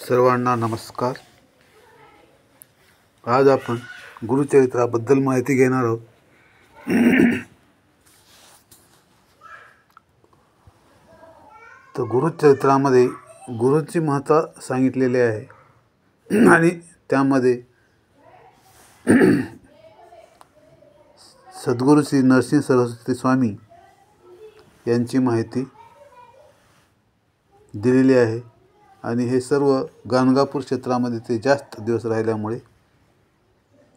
सर्वांना नमस्कार. आज आपण गुरुचरित्राबद्दल माहिती घेणार आहोत. तर गुरुचरित्रामध्ये गुरूंची महत्त्व सांगितलेले आहे आणि त्यामध्ये सद्गुरू श्री नरसिंह सरस्वती स्वामी यांची माहिती दिलेली आहे. आणि हे सर्व गाणगापूर क्षेत्रामध्ये ते जास्त दिवस राहिल्यामुळे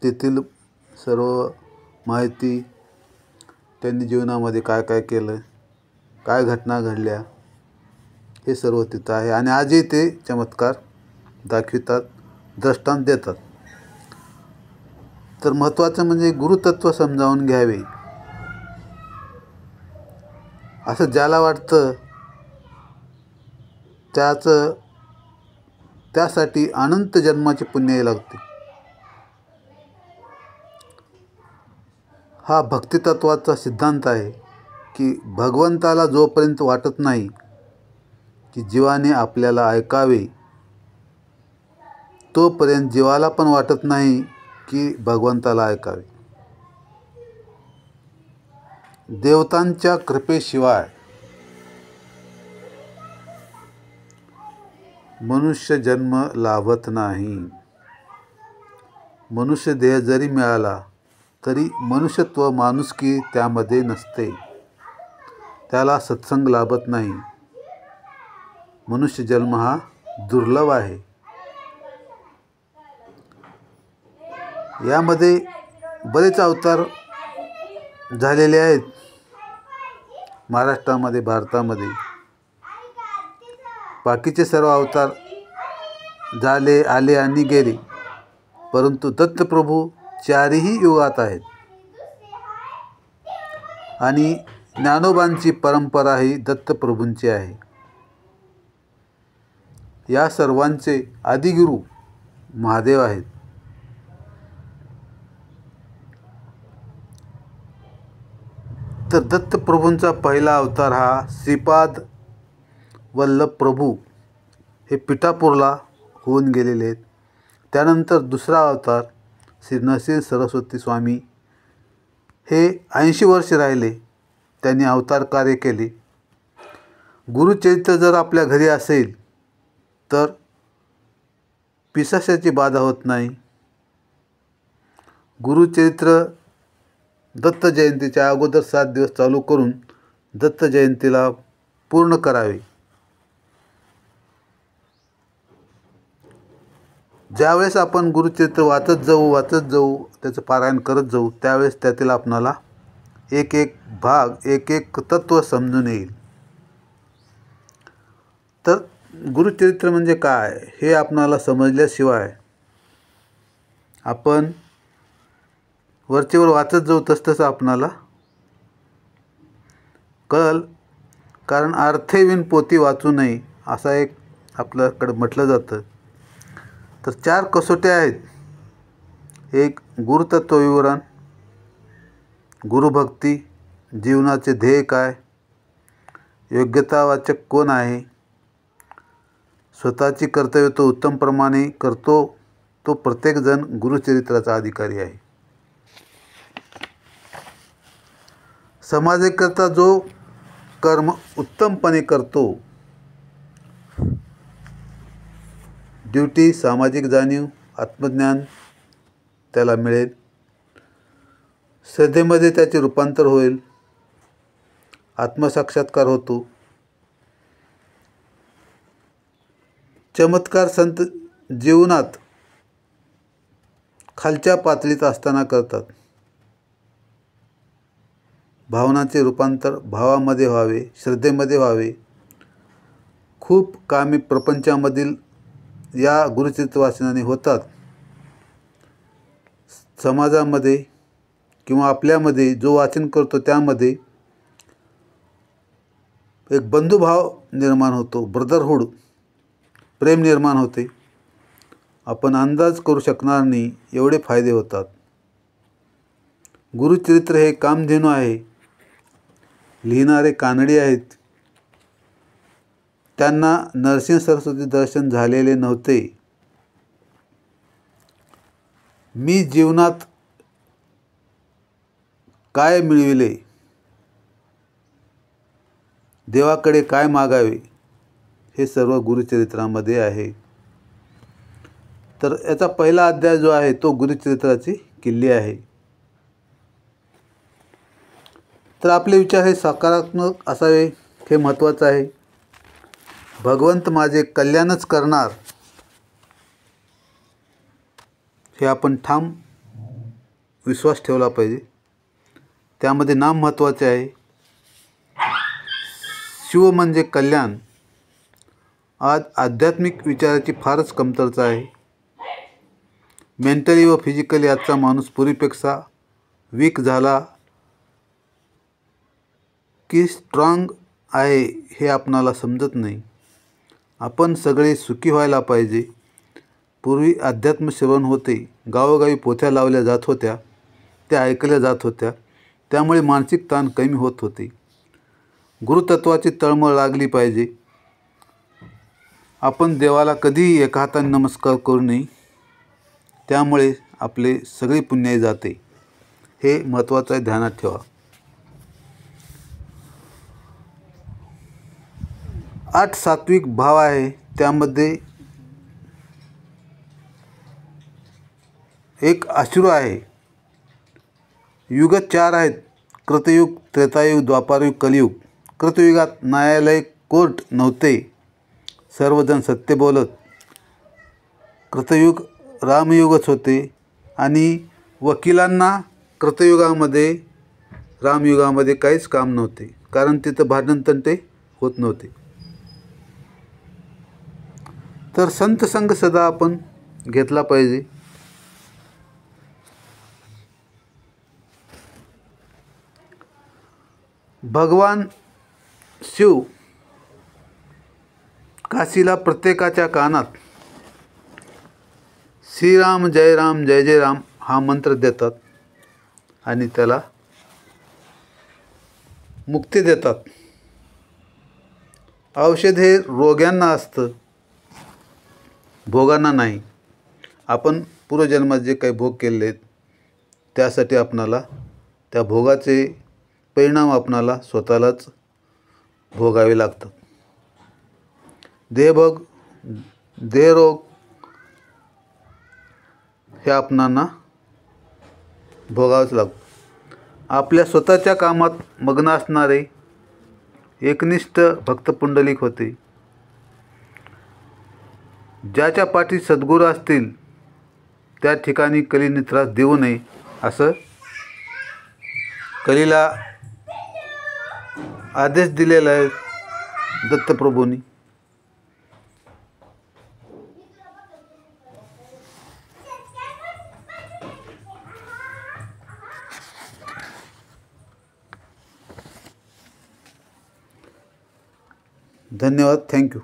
तेथील सर्व माहिती, त्यांनी जीवनामध्ये काय काय केलं, काय घटना घडल्या, हे सर्व तिथं आहे. आणि आजही ते चमत्कार दाखवितात, दृष्टांत देतात. तर महत्त्वाचं म्हणजे गुरुतत्व समजावून घ्यावे असं ज्याला वाटतं त्यासाठी अनंत जन्माचे पुण्य लागते. हा भक्तितत्वाचा सिद्धांत आहे की भगवंताला जोपर्यंत वाटत नाही की जीवाने आपल्याला ऐकावे, तोपर्यंत जीवाला पण वाटत नाही की भगवंताला ऐकावे. देवतांच्या कृपेशिवाय मनुष्य जन्म लाभत नाही. मनुष्य देह जरी मिळाला तरी मनुष्यत्व, माणुसकी त्यामध्ये नसते. त्याला सत्संग लाभत नाही. मनुष्य जन्म हा दुर्लभ आहे. यामध्ये बरेच अवतार झालेले आहेत महाराष्ट्रामध्ये, भारतामध्ये. बाकीचे सर्व अवतार झाले, आले आणि गेले, परंतु दत्तप्रभू चारही युगात आहेत. आणि ज्ञानोबांची परंपरा ही दत्तप्रभूंची आहे. या सर्वांचे आदिगुरु महादेव आहेत. तर दत्तप्रभूंचा पहिला अवतार हा श्रीपाद वल्लभ प्रभू हे पिठापूरला होऊन गेलेले आहेत. त्यानंतर दुसरा अवतार श्री नरसिंह सरस्वती स्वामी हे 80 वर्ष राहिले, त्यांनी अवतार कार्य केले. गुरुचरित्र जर आपल्या घरी असेल तर पिशाचाची बाधा होत नाही. गुरुचरित्र दत्त जयंतीच्या अगोदर 7 दिवस चालू करून दत्त जयंतीला पूर्ण करावे. ज्यावेळेस आपण गुरुचरित्र वाचत जाऊ, त्याचं पारायण करत जाऊ, त्यावेळेस त्यातील आपणाला एक एक भाग, एक एक तत्त्व समजून येईल. तर गुरुचरित्र म्हणजे काय हे आपणाला समजल्याशिवाय आपण वरचेवर वाचत जाऊ तसतसं आपणाला कळल. कारण अर्थेविन पोथी वाचू नये असा एक आपल्याकडे म्हटलं जातं. तर 4 कसोट्या आहेत. एक गुरुतत्व विवरण, गुरुभक्ती, जीवनाचे ध्येय काय, योग्यतावाचक कोण आहे, स्वतःची कर्तव्य तो उत्तमप्रमाणे करतो, तो प्रत्येकजण गुरुचरित्राचा अधिकारी आहे. समाजाकरता जो कर्म उत्तमपणे करतो, ड्युटी, सामाजिक जाणीव, आत्मज्ञान त्याला मिळेल. श्रद्धेमध्ये त्याचे रूपांतर होईल, आत्मसाक्षात्कार होतो. चमत्कार संत जीवनात खालच्या पातळीत असताना करतात. भावनाचे रूपांतर भावामध्ये व्हावे, श्रद्धेमध्ये व्हावे. खूप कामे प्रपंचामधील या गुरुचरित्र वाचनाने होतात. समाजामध्ये किंवा आपल्यामध्ये जो वाचन करतो त्यामध्ये एक बंधुभाव निर्माण होतो, ब्रदरहूड, प्रेम निर्माण होते. आपण अंदाज करू शकणार नाही एवढे फायदे होतात. गुरुचरित्र हे कामधेनू आहे, लिहिणारे कानडी आहेत. त्यांना नरसिंह सरस्वती दर्शन झालेले नव्हते. मी जीवनात काय मिळविले, देवाकडे काय मागावे, हे सर्व गुरुचरित्रामध्ये आहे. तर याचा पहिला अध्याय जो आहे तो गुरुचरित्राची किल्ली आहे. तर आपले विचार हे सकारात्मक असावे हे महत्त्वाचं आहे. भगवंत माझे कल्याणच करणार हे आपण ठाम विश्वास ठेवला पाहिजे. त्यामध्ये नाम महत्त्वाचे आहे. शिव म्हणजे कल्याण. आज आध्यात्मिक विचाराची फारच कमतरता आहे. मेंटली व फिजिकली आजचा माणूस पूर्वीपेक्षा वीक झाला की स्ट्रॉंग आहे हे आपणाला समजत नाही. आपण सगळे सुखी व्हायला पाहिजे. पूर्वी अध्यात्म श्रवण होते, गावोगावी पोथ्या लावल्या जात होत्या, त्या ऐकल्या जात होत्या, त्यामुळे मानसिक ताण कमी होत होते. गुरुतत्वाची तळमळ लागली पाहिजे. आपण देवाला कधीही एका हाताने नमस्कार करू नये, त्यामुळे आपले सगळे पुण्याई जाते. हे महत्त्वाचं आहे, ध्यानात ठेवा. 8 सात्विक भाव आहे, त्यामध्ये एक अश्रू आहे. युग 4 आहेत, कृतयुग, त्रेतायुग, द्वापारयुग, कलियुग. कृतयुगात न्यायालय कोर्ट नव्हते, सर्वजण सत्य बोलत. कृतयुग रामयुगच होते आणि वकिलांना कृतयुगामध्ये रामयुगामध्ये काहीच काम नव्हते, कारण तिथं भांडण तंटे होत नव्हते. तर संत संग सदा आपण घेतला पाहिजे. भगवान शिव काशीला प्रत्येकाच्या कानात श्रीराम जय राम जय जय राम हा मंत्र देतात आणि त्याला मुक्ती देतात. औषध हे रोग्यांना असतं, भोगांना नाही. आपण पूर्वजन्मात जे काही भोग केले आहेत त्यासाठी आपणाला त्या भोगाचे परिणाम आपणाला स्वतःलाच भोगावे लागतात. देहभोग, देहरोग हे आपणांना भोगावंच लागतं. आपल्या स्वतःच्या कामात मग्न असणारे एकनिष्ठ भक्त पुंडलिक होते. ज्याच्या पाठी सद्गुरू असतील त्या ठिकाणी कलीने त्रास देऊ नये, असं कलीला आदेश दिलेला आहे दत्तप्रभूंनी. धन्यवाद. थँक्यू.